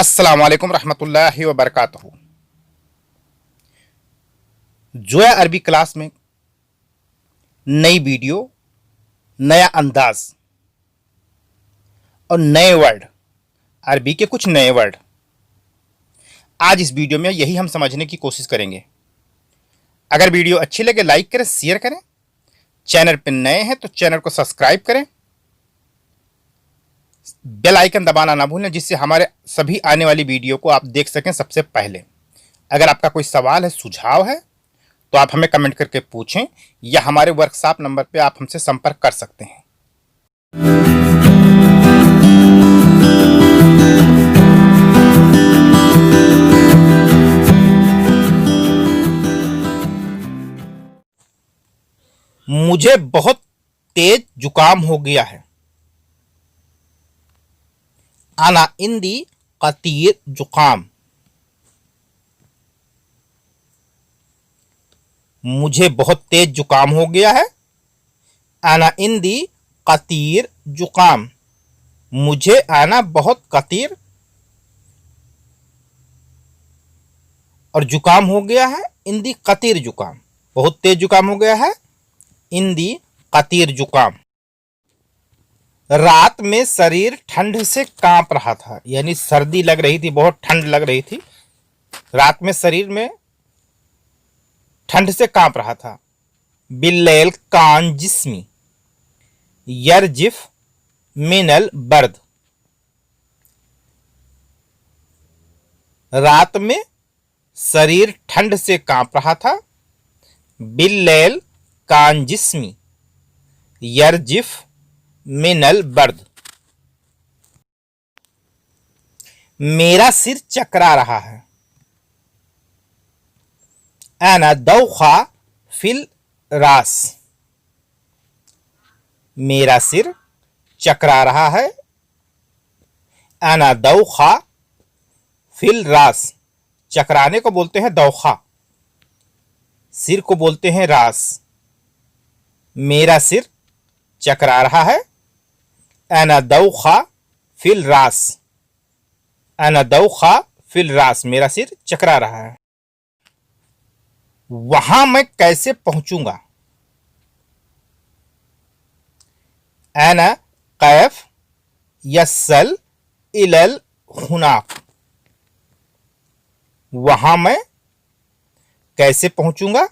अस्सलाम वालेकुम रहमतुल्लाहि व बरकातहू। जोया अरबी क्लास में नई वीडियो, नया अंदाज और नए वर्ड, अरबी के कुछ नए वर्ड। आज इस वीडियो में यही हम समझने की कोशिश करेंगे। अगर वीडियो अच्छी लगे लाइक करें, शेयर करें। चैनल पर नए हैं तो चैनल को सब्सक्राइब करें। बेल आइकन दबाना ना भूलें, जिससे हमारे सभी आने वाली वीडियो को आप देख सकें सबसे पहले। अगर आपका कोई सवाल है, सुझाव है, तो आप हमें कमेंट करके पूछें या हमारे वर्कशॉप नंबर पे आप हमसे संपर्क कर सकते हैं। मुझे बहुत तेज जुकाम हो गया है। आना इंदी कतीर जुकाम। मुझे बहुत तेज जुकाम हो गया है। आना इंदी कतीर जुकाम। मुझे आना बहुत कतीर और जुकाम हो गया है। इंदी कतीर जुकाम, बहुत तेज जुकाम हो गया है। इंदी कतीर जुकाम। रात में शरीर ठंड से कांप रहा था, यानी सर्दी लग रही थी, बहुत ठंड लग रही थी। रात में शरीर में ठंड से कांप रहा था। बिल्लैल कान जिस्मी यरजिफ मिनल बर्द। रात में शरीर ठंड से कांप रहा था। बिल्लैल कान जिस्मी यरजिफ मिनल बर्द। मेरा सिर चकरा रहा है। अना दौखा फिल रास। मेरा सिर चकरा रहा है। अना दौखा फिल रास। चकराने को बोलते हैं दौखा, सिर को बोलते हैं रास। मेरा सिर चकरा रहा है। अना दौखा फिल रास। अना दौखा फिल रास। मेरा सिर चकरा रहा है। वहां मैं कैसे पहुंचूंगा? अना कैफ यस्सल इलल हुनाक। वहां मैं कैसे पहुंचूंगा?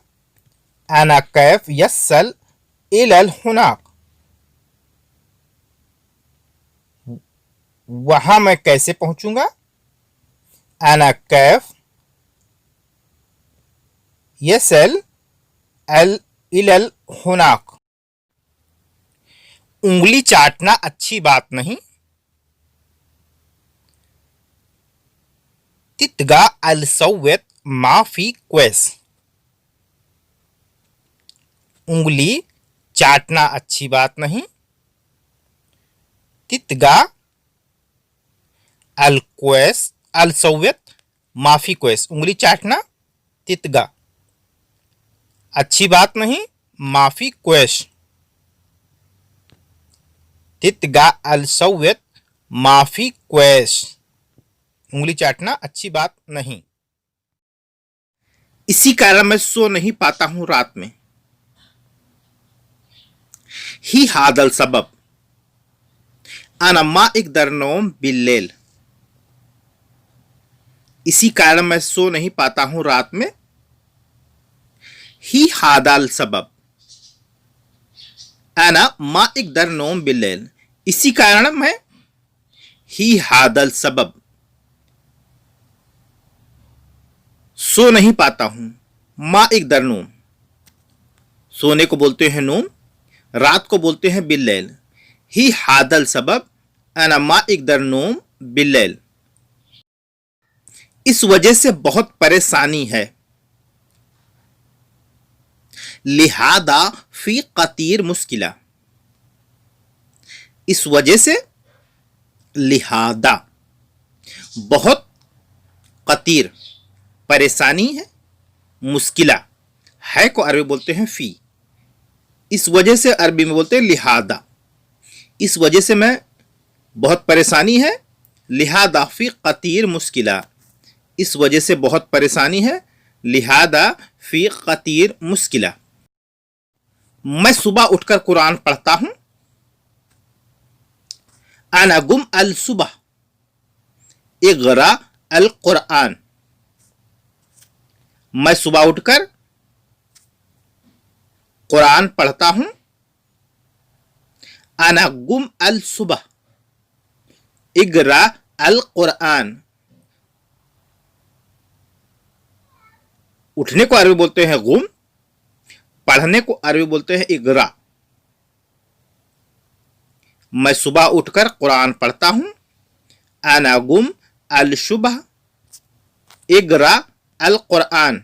अना कैफ यस्सल इलल हुनाक। वहां मैं कैसे पहुंचूंगा? अना कैफ यसल अल इलल हुनाक। उंगली चाटना अच्छी बात नहीं। तितगा अल सौवत माफी क्वेस। उंगली चाटना अच्छी बात नहीं। तितगा अल क्वेस अल सौवत माफी क्वेस। उंगली चाटना तितगा अच्छी बात नहीं। माफी क्वेश। तितगा अल सौवत माफी क्वेश। उंगली चाटना अच्छी बात नहीं। इसी कारण मैं सो नहीं पाता हूं रात में। ही हादल सबब। अना मा इकदर नोम बिल्लेल। इसी कारण मैं सो नहीं पाता हूं रात में। ही हादल सबब। अना मा इकदर नोम बिल्लेल। इसी कारण मैं ही हादल सबब सो नहीं पाता हूं। मा इकदर नोम, सोने को बोलते हैं नोम, रात को बोलते हैं बिल्लैल। ही हादल सबब अना मा इकदर नोम बिल्लैल। इस वजह से बहुत परेशानी है। लिहादा फी कतीर मुश्किला। इस वजह से लिहादा बहुत कतीर परेशानी है। मुश्किला है को अरबी बोलते हैं फी। इस वजह से अरबी में बोलते हैं लिहादा। इस वजह से मैं बहुत परेशानी है। लिहादा फी कतीर मुश्किला, इस वजह से बहुत परेशानी है। लिहादा फी कतीर मुश्किला। मैं सुबह उठकर कुरान पढ़ता हूं। अना गुम अल सुबह इगरा अल कुरान। मैं सुबह उठकर कुरान पढ़ता हूं। अना गुम अल सुबह इगरा अल कुरान। उठने को अरबी बोलते हैं गुम, पढ़ने को अरबी बोलते हैं इगरा। मैं सुबह उठकर कुरान पढ़ता हूं। अना गुम अल सुबह इगरा अल कुरान।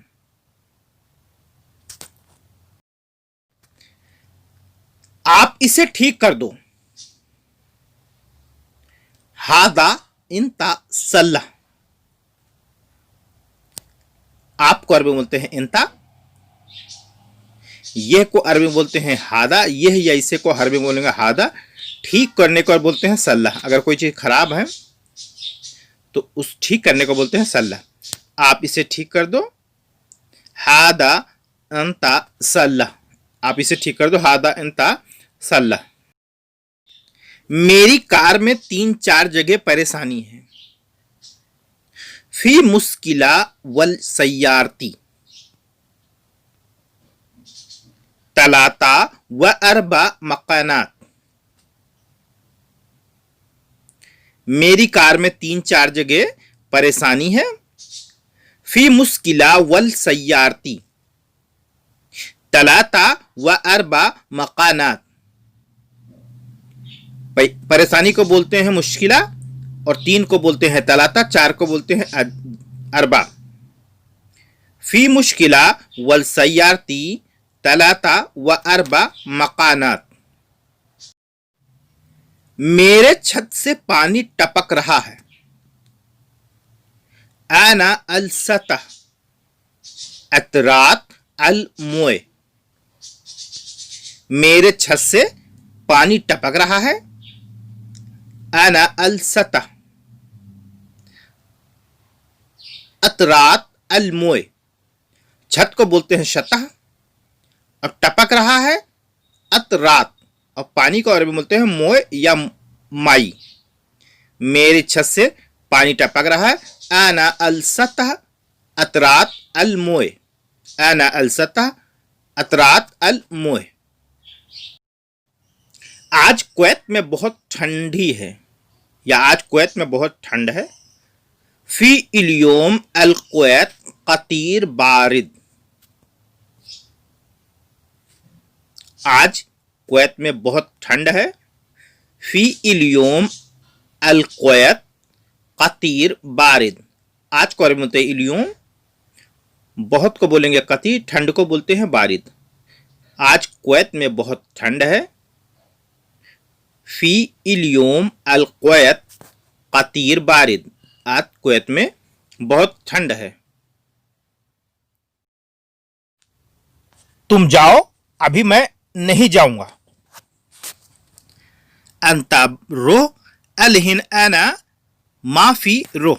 आप इसे ठीक कर दो। हादा इंता सल्ला। आपको अरबी बोलते हैं इंता, यह को अरबी बोलते हैं हादा, यह या इसे को अरबी बोलेंगे हादा। ठीक करने को बोलते हैं सल्लाह। अगर कोई चीज खराब है तो उस ठीक करने को बोलते हैं सल्लाह। आप इसे ठीक कर दो। हादा अंता सल्लाह। आप इसे ठीक कर दो। हादा अंता सल्लाह। मेरी कार में 3-4 जगह परेशानी है। फी मुश्किला वल सैयारती तलाता व अरबा मकानात। मेरी कार में 3-4 जगह परेशानी है। फी मुश्किला वल सैयारती तलाता व अरबा मकानात। परेशानी को बोलते हैं मुश्किला, और 3 को बोलते हैं तलाता, 4 को बोलते हैं अरबा। फी मुश्किला वल सैयारती तलाता व अरबा मकानात। मेरे छत से पानी टपक रहा है। आना अल सतह अतरात अल मोए। मेरे छत से पानी टपक रहा है। आना अल सतह अतरात अल मोए। छत को बोलते हैं सतह, और टपक रहा है अतरात, और पानी को अरबी बोलते हैं मोए या माई। मेरी छत से पानी टपक रहा है। आना अल सतह अतरात अल मोए। आना अल सतह अतरात अल मोए। आज कुवैत में बहुत ठंडी है, या आज कुवैत में बहुत ठंड है। फी इल्योम अल कुवैत कतीर बारिद। आज कुवैत में बहुत ठंड है। फी इल्योम अल कुवैत कतीर बारिद। आज को अरबी बोलते हैं इल्योम, बहुत को बोलेंगे कतीर, ठंड को बोलते हैं बारिद। आज कुवैत में बहुत ठंड है। फी इल्योम अल कुवैत कतीर बारिद। आज कुवैत में बहुत ठंड है। तुम जाओ, अभी मैं नहीं जाऊंगा। अंता रो अलहिन अना माफी रो।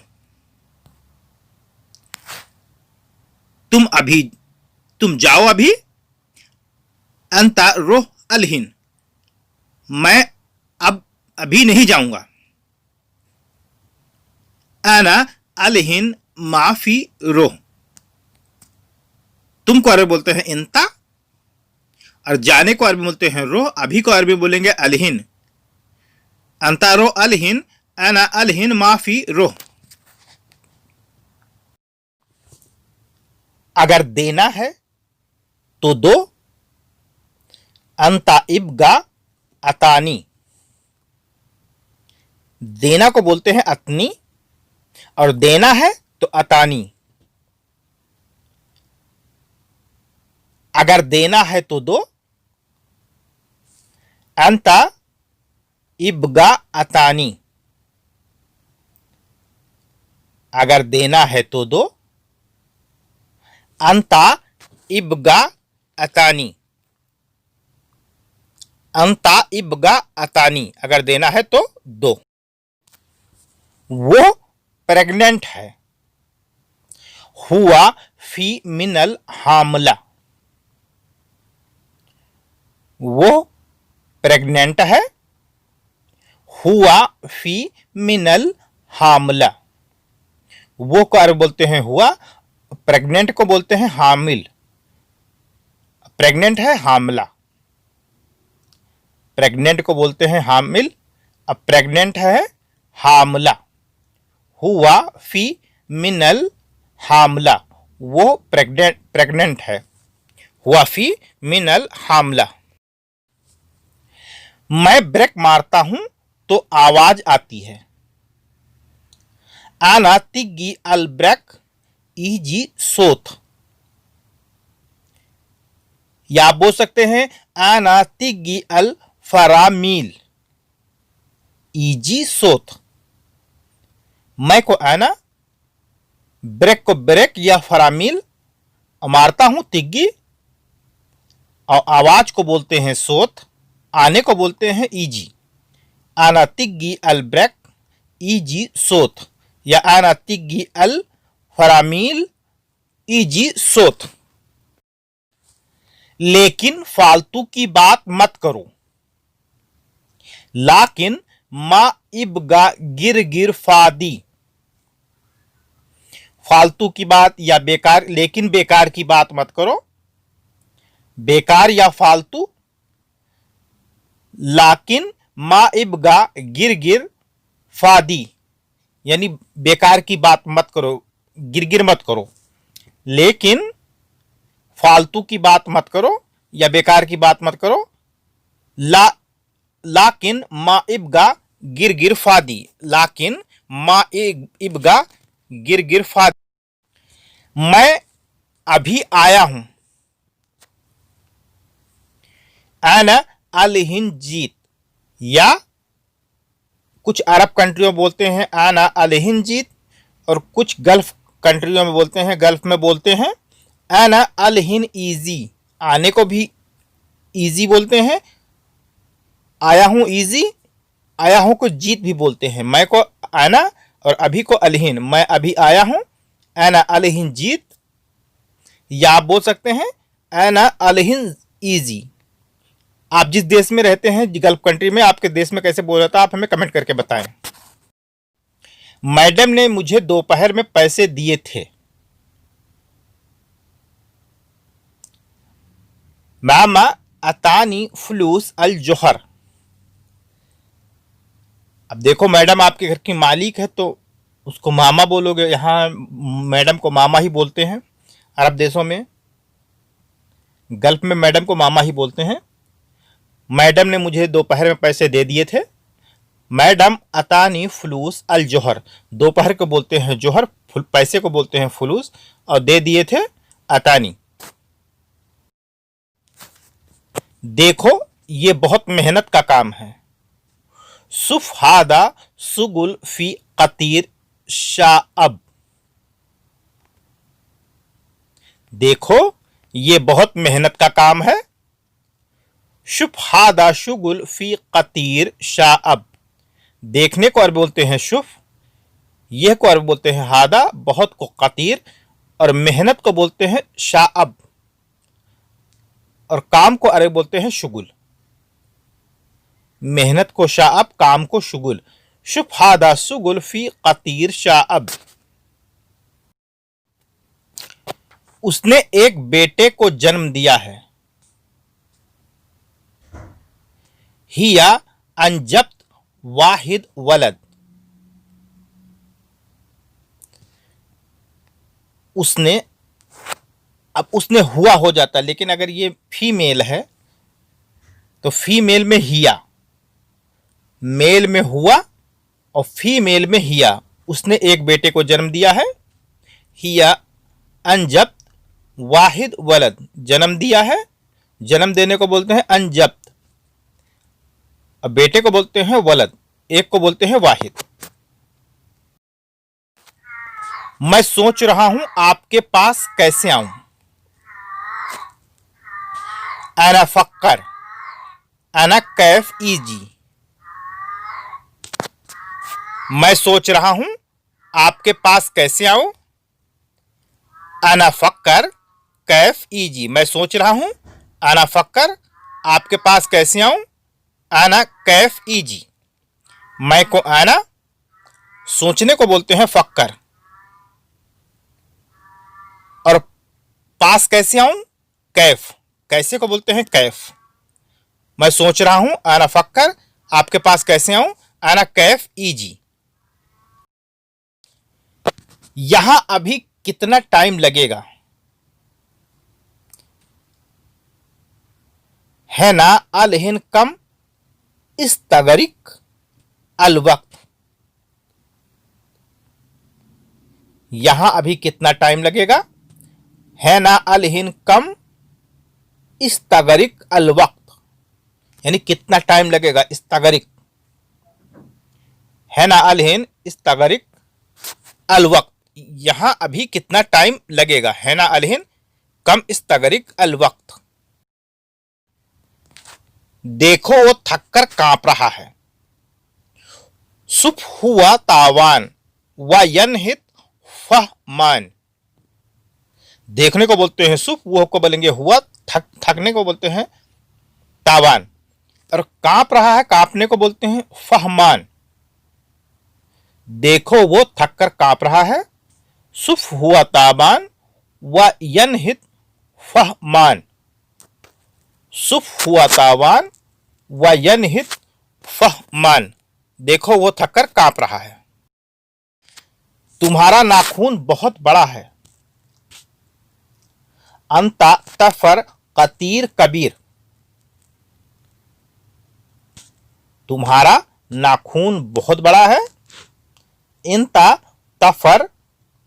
तुम जाओ अभी। अंता रो अलहिन, मैं अब अभी नहीं जाऊंगा। अना अलहिन माफी रो। तुमको अरबी बोलते हैं इंता, और जाने को अरबी बोलते हैं रो। अभी को अरबी बोलेंगे अलहिन। अंता रो अलहिन अना अलहिन माफी रो। अगर देना है तो दो। अंता इब्गा अतानी। देना को बोलते हैं अतनी, और देना है तो अतानी। अगर देना है तो दो। अंता इब्गा अतानी। अगर देना है तो दो। अंता इब्गा अतानी। अंता इब्गा अतानी। अगर देना है तो दो। वो प्रेग्नेंट है। हुआ फी मिनल हामला, वो प्रेग्नेंट है। हुआ फी मिनल हामला, वो को अरब बोलते हैं हुआ, प्रेग्नेंट को बोलते हैं हामिल। प्रेग्नेंट है हामला, प्रेग्नेंट को बोलते हैं हामिल, अब प्रेग्नेंट है हामला। हुआ फी मिनल हामला, वो प्रेग्नेंट है। हुआ फी मिनल हामला। मैं ब्रेक मारता हूं तो आवाज आती है। आना तिग्गी अल ब्रेक ईजी सोथ, या आप बोल सकते हैं आना तिग्गी अल फरामील ईजी सोथ। मैं को आना, ब्रेक को ब्रेक या फरामील, मारता हूं तिग्गी, और आवाज को बोलते हैं सोथ, आने को बोलते हैं ईजी। आना तिग्गी अल ब्रेक ईजी सोथ, या आना तिग्गी अल फरामील ईजी सोथ। लेकिन फालतू की बात मत करो। लाकिन मा इबगा गिर गिर फादी, फालतू की बात या बेकार, लेकिन बेकार की बात मत करो। बेकार या फालतू। लाकिन मा इबगा गिर गिर फादी, यानी बेकार की बात मत करो, गिर गिर मत करो। लेकिन फालतू की बात मत करो या बेकार की बात मत करो। लाकिन मा इबगा गिर गिर फादी, लाकिन मा इबगा गिर गिर फादी। मैं अभी आया हूं। आना अल हिंद जीत, या कुछ अरब कंट्रियों में बोलते हैं आना अल हिंद जीत, और कुछ गल्फ कंट्रियों में बोलते हैं, गल्फ में बोलते हैं आना अल हिंद ईजी। आने को भी ईजी बोलते हैं, आया हूं ईजी, आया हूं को जीत भी बोलते हैं। मैं को आना और अभी को अलहिन, मैं अभी आया हूं आना अलहिन जीत, या आप बोल सकते हैं आना अलहिन ईजी। आप जिस देश में रहते हैं, गल्फ कंट्री में, आपके देश में कैसे बोल रहा था, आप हमें कमेंट करके बताएं। मैडम ने मुझे दोपहर में पैसे दिए थे। मामा अतानी फलूस अल जोहर। अब देखो, मैडम आपके घर की मालिक है तो उसको मामा बोलोगे। यहाँ मैडम को मामा ही बोलते हैं। अरब देशों में, गल्फ में मैडम को मामा ही बोलते हैं। मैडम ने मुझे दोपहर में पैसे दे दिए थे। मैडम अतानी फलूस अल जोहर, दोपहर को बोलते हैं जोहर, पैसे को बोलते हैं फलूस, और दे दिए थे अतानी। देखो, ये बहुत मेहनत का काम है। सुफ हादा सुगुल फी कतीर शाअब। देखो, ये बहुत मेहनत का काम है। शुफ हादा शुगुल फी कतीर शाअब, देखने को अरब बोलते हैं शुफ, यह को अरब बोलते हैं हादा, बहुत को कतीर, और मेहनत को बोलते हैं शाअब, और काम को अरब बोलते हैं शुगुल। मेहनत को शाअब, काम को शुगुल। शुफ हादा शुगुल फी कतीर शाअब। उसने एक बेटे को जन्म दिया है। हिया अंजब्त वाहिद वलद। उसने, अब उसने हुआ हो जाता, लेकिन अगर ये फीमेल है तो फीमेल में हिया, मेल में हुआ और फीमेल में हिया। उसने एक बेटे को जन्म दिया है। हिया अंजब्त वाहिद वलद, जन्म दिया है, जन्म देने को बोलते हैं अंजब्त, अब बेटे को बोलते हैं वलद, एक को बोलते हैं वाहिद। मैं सोच रहा हूं आपके पास कैसे आऊं। अना फक्कर, अना कैफ इजी। मैं सोच रहा हूं आपके पास कैसे आऊं। अना फक्कर कैफ इजी। मैं सोच रहा हूं अना फक्कर आपके पास कैसे आऊं। अना कैफ इजी। मैं को आना सोचने को बोलते हैं फक्कर, और पास कैसे आऊं कैफ, कैसे को बोलते हैं कैफ। मैं सोच रहा हूं आना फक्कर आपके पास कैसे आऊं। आना कैफ इजी। यहां अभी कितना टाइम लगेगा। है ना अलहिन कम इस्तगरिक अल वक्त। यहां अभी कितना टाइम लगेगा। है ना अलहिन कम इस्तगरिक अल वक्त, यानी कितना टाइम लगेगा। इस्तगरिक, है ना अलहिन इस्तगरिक अल वक्त, यहां अभी कितना टाइम लगेगा। है ना अलहिन कम इस्तगरिक अल वक्त। देखो वो थककर कांप रहा है। सुफ हुआ तावान व यनहित फहमान। देखने को बोलते हैं सुफ, वो को बोलेंगे हुआ, थकने को बोलते हैं तावान, और कांप रहा है, कांपने को बोलते हैं फहमान। देखो वो थककर कांप रहा है। सुफ हुआ ताबान व यनहित फहमान। सुफ हुआ तावान व यनहित फहमान। देखो वो थककर कांप रहा है। तुम्हारा नाखून बहुत बड़ा है। अंता तफर कतीर कबीर। तुम्हारा नाखून बहुत बड़ा है। इंता तफर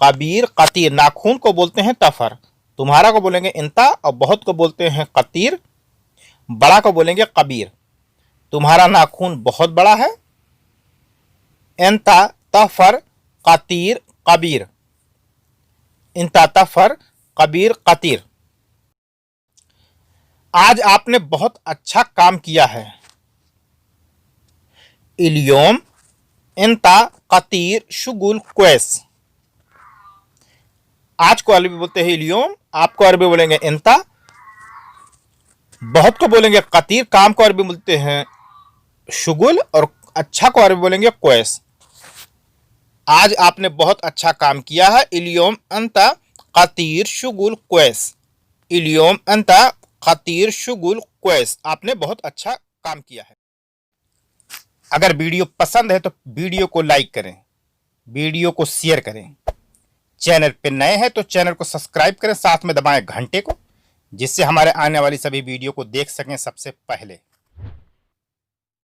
कबीर कतीर। नाखून को बोलते हैं तफर, तुम्हारा को बोलेंगे इंता, और बहुत को बोलते हैं कतीर, बड़ा को बोलेंगे कबीर। तुम्हारा नाखून बहुत बड़ा है। इंता तफर कतीर कबीर। इंता तफर कबीर कतीर। आज आपने बहुत अच्छा काम किया है। इलियोम इंता कतीर शुगुल क्वेस। आज को अरबी बोलते हैं इलियोम, आपको अरबी बोलेंगे इंता, बहुत को बोलेंगे कतीर, काम को अरबी बोलते हैं शुगुल, और अच्छा को अरबी बोलेंगे क्वेस। आज आपने बहुत अच्छा काम किया है। इलियोम अंता कतीर शुगुल क्वेस। इलियोम अंता कतीर शुगुल क्वेस। आपने बहुत अच्छा काम किया है। अगर वीडियो पसंद है तो वीडियो को लाइक करें, वीडियो को शेयर करें। चैनल पे नए हैं तो चैनल को सब्सक्राइब करें, साथ में दबाएं घंटे को, जिससे हमारे आने वाली सभी वीडियो को देख सकें सबसे पहले।